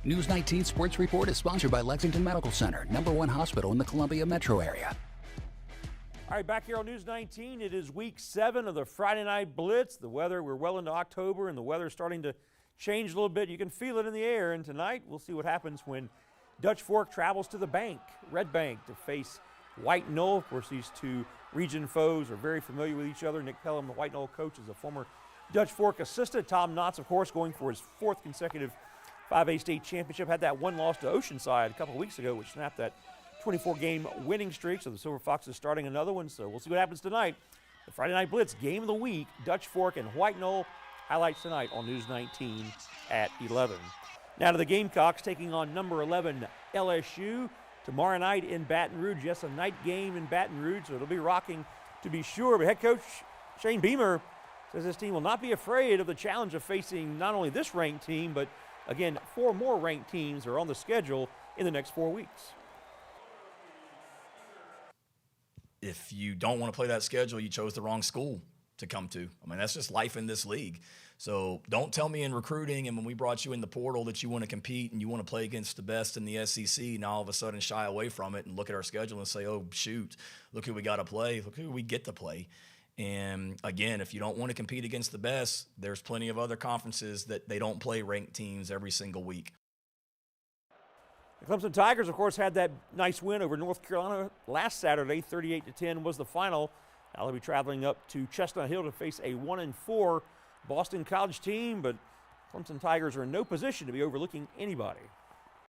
News 19 Sports Report is sponsored by Lexington Medical Center, #1 hospital in the Columbia metro area. All right, back here on News 19, it is week 7 of the Friday Night Blitz. The weather, we're well into October, and the weather's starting to change a little bit. You can feel it in the air, and tonight we'll see what happens when Dutch Fork travels to the bank, Red Bank, to face White Knoll. Of course, these two region foes are very familiar with each other. Nick Pelham, the White Knoll coach, is a former Dutch Fork assistant. Tom Knotts, of course, going for his 4th consecutive 5A state championship. Had that one loss to Oceanside a couple of weeks ago, which snapped that 24-game winning streak. So the Silver Foxes starting another one. So we'll see what happens tonight. The Friday Night Blitz game of the week, Dutch Fork and White Knoll. Highlights tonight on News 19 at 11. Now to the Gamecocks taking on number 11 LSU tomorrow night in Baton Rouge. Yes, a night game in Baton Rouge, so it'll be rocking to be sure. But head coach Shane Beamer says his team will not be afraid of the challenge of facing not only this ranked team, but again, 4 more ranked teams are on the schedule in the next 4 weeks. If you don't want to play that schedule, you chose the wrong school to come to. I mean, that's just life in this league. So don't tell me in recruiting and when we brought you in the portal that you want to compete and you want to play against the best in the SEC, now all of a sudden shy away from it and look at our schedule and say, oh, shoot, look who we got to play. Look who we get to play. And again, if you don't want to compete against the best, there's plenty of other conferences that they don't play ranked teams every single week. The Clemson Tigers, of course, had that nice win over North Carolina last Saturday. 38-10 was the final. Now they'll be traveling up to Chestnut Hill to face a 1-4 Boston College team, but Clemson Tigers are in no position to be overlooking anybody.